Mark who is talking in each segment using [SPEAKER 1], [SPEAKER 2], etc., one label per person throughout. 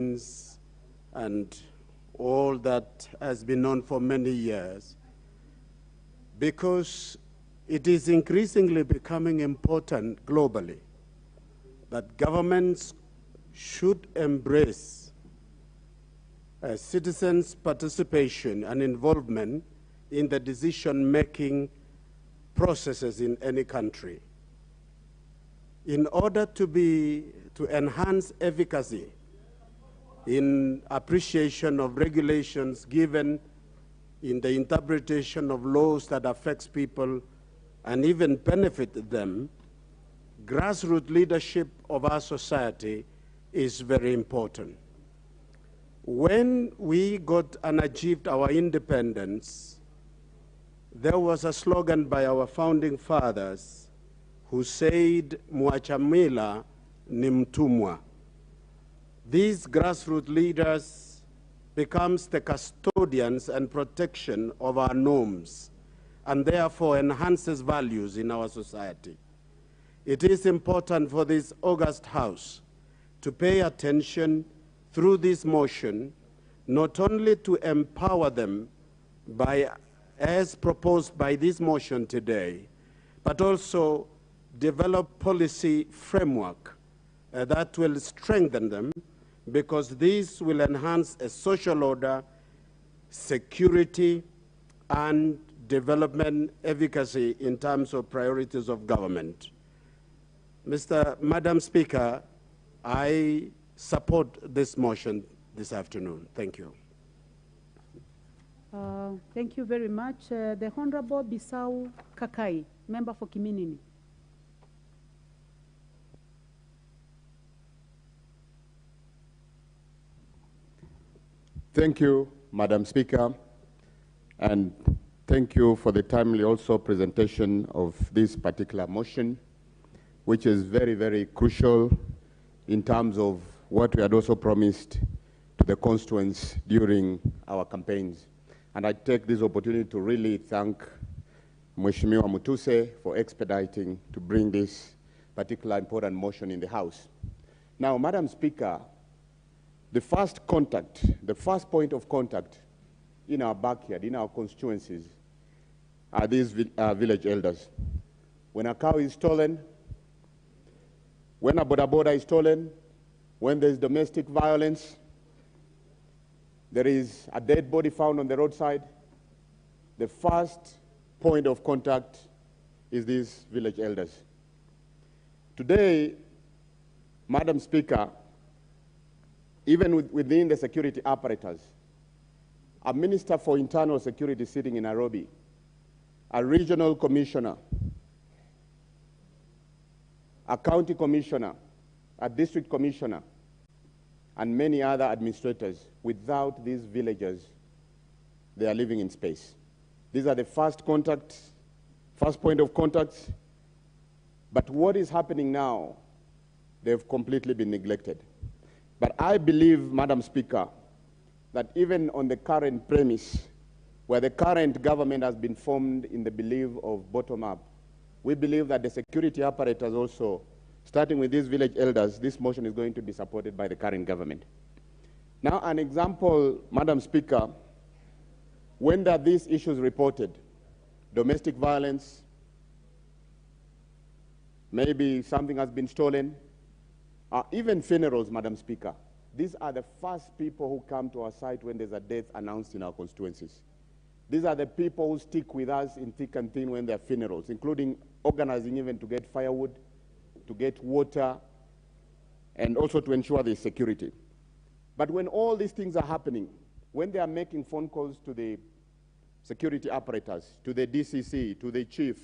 [SPEAKER 1] and all that has been known for many years, because it is increasingly becoming important globally that governments should embrace citizens' participation and involvement in the decision-making processes in any country. In order to enhance efficacy in appreciation of regulations given in the interpretation of laws that affects people and even benefit them, grassroots leadership of our society is very important. When we got and achieved our independence, there was a slogan by our founding fathers who said, "Mwachamila ni mtumwa." These grassroots leaders becomes the custodians and protection of our norms, and therefore enhances values in our society. It is important for this august House to pay attention through this motion, not only to empower them as proposed by this motion today, but also develop policy framework that will strengthen them, because this will enhance a social order, security, and development efficacy in terms of priorities of government. Madam Speaker, I support this motion this afternoon. Thank you.
[SPEAKER 2] Thank you very much. The Honorable Bisau Kakai, Member for Kiminini.
[SPEAKER 3] Thank you, Madam Speaker, and thank you for the timely also presentation of this particular motion, which is very, very crucial in terms of what we had also promised to the constituents during our campaigns. And I take this opportunity to really thank Mheshimiwa Mutuse for expediting to bring this particular important motion in the House. Now, Madam Speaker, the first point of contact in our backyard, in our constituencies, are these village elders. When a cow is stolen, when a boda is stolen, when there's domestic violence, there is a dead body found on the roadside, the first point of contact is these village elders. Today, Madam Speaker, even within the security apparatus, a Minister for Internal Security sitting in Nairobi, a regional commissioner, a county commissioner, a district commissioner, and many other administrators. Without these villagers, they are living in space. These are the first point of contact. But what is happening now, they've completely been neglected. But I believe, Madam Speaker, that even on the current premise, where the current government has been formed in the belief of bottom-up, we believe that the security apparatus also, starting with these village elders, this motion is going to be supported by the current government. Now, an example, Madam Speaker, when there are these issues reported, domestic violence, maybe something has been stolen, even funerals, Madam Speaker, these are the first people who come to our site when there's a death announced in our constituencies. These are the people who stick with us in thick and thin when there are funerals, including organizing even to get firewood, to get water, and also to ensure there's security. But when all these things are happening, when they are making phone calls to the security apparatus, to the DCC, to the chief,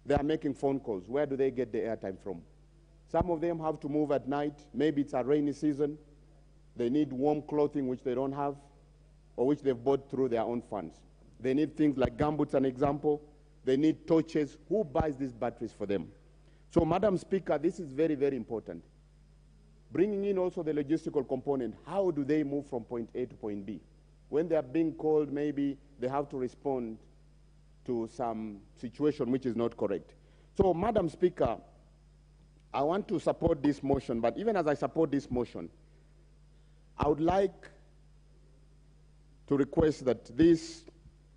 [SPEAKER 3] they are making phone calls. Where do they get the airtime from? Some of them have to move at night. Maybe it's a rainy season. They need warm clothing, which they don't have, or which they've bought through their own funds. They need things like gumboots, an example. They need torches. Who buys these batteries for them? So, Madam Speaker, this is very, very important. Bringing in also the logistical component. How do they move from point A to point B? When they are being called, maybe they have to respond to some situation which is not correct. So, Madam Speaker, I want to support this motion, but even as I support this motion, I would like to request that this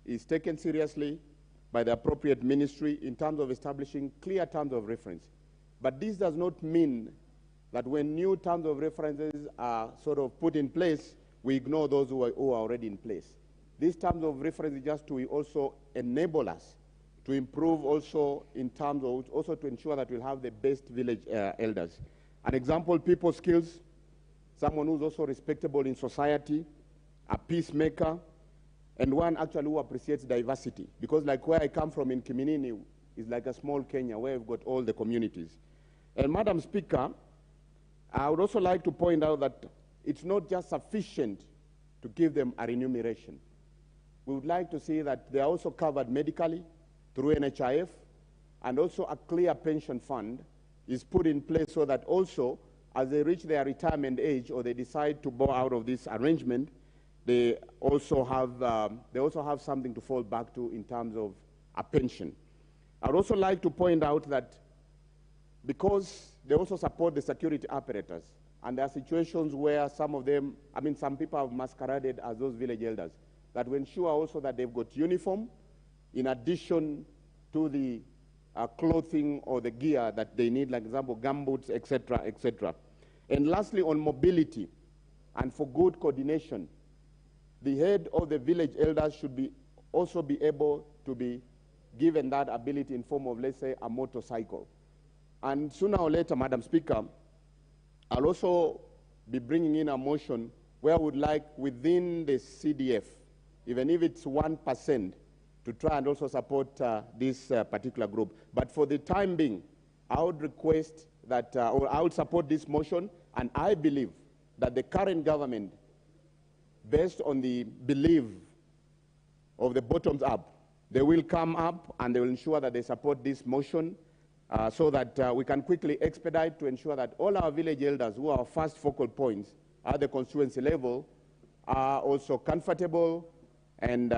[SPEAKER 3] is taken seriously by the appropriate ministry in terms of establishing clear terms of reference. But this does not mean that when new terms of references are sort of put in place, we ignore those who are already in place. These terms of reference is just to also enable us to improve also in terms of also to ensure that we'll have the best village elders. An example, people skills, someone who's also respectable in society, a peacemaker, and one actually who appreciates diversity. Because like where I come from in Kiminini is like a small Kenya where we've got all the communities. And Madam Speaker, I would also like to point out that it's not just sufficient to give them a remuneration. We would like to see that they are also covered medically through NHIF, and also a clear pension fund is put in place so that also as they reach their retirement age or they decide to bow out of this arrangement, they also have something to fall back to in terms of a pension. I would also like to point out that because they also support the security apparatus, and there are situations where some of them, some people have masqueraded as those village elders, that we ensure also that they've got uniform in addition to the clothing or the gear that they need, like example, gumboots, etc., etc. And lastly, on mobility and for good coordination, the head of the village elders should also be able to be given that ability in form of, let's say, a motorcycle. And sooner or later, Madam Speaker, I'll also be bringing in a motion where I would like within the CDF, even if it's 1%, to try and also support this particular group. But for the time being, I would request that, or I would support this motion, and I believe that the current government, based on the belief of the bottoms up, they will come up and they will ensure that they support this motion so that we can quickly expedite to ensure that all our village elders who are our first focal points at the constituency level are also comfortable, and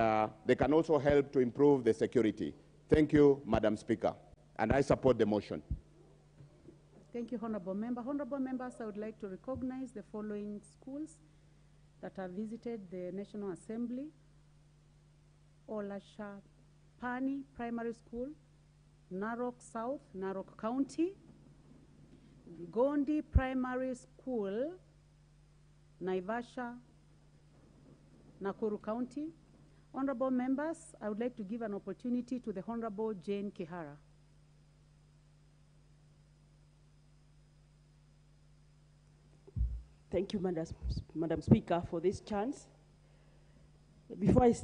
[SPEAKER 3] they can also help to improve the security. Thank you, Madam Speaker, and I support the motion.
[SPEAKER 2] Thank you, Honorable Member. Honorable Members, I would like to recognize the following schools that have visited the National Assembly: Olashapani Primary School, Narok South, Narok County; Gondi Primary School, Naivasha, Nakuru County. Honorable Members, I would like to give an opportunity to the Honorable Jane Kithure.
[SPEAKER 4] Thank you, Madam Speaker, for this chance. Before I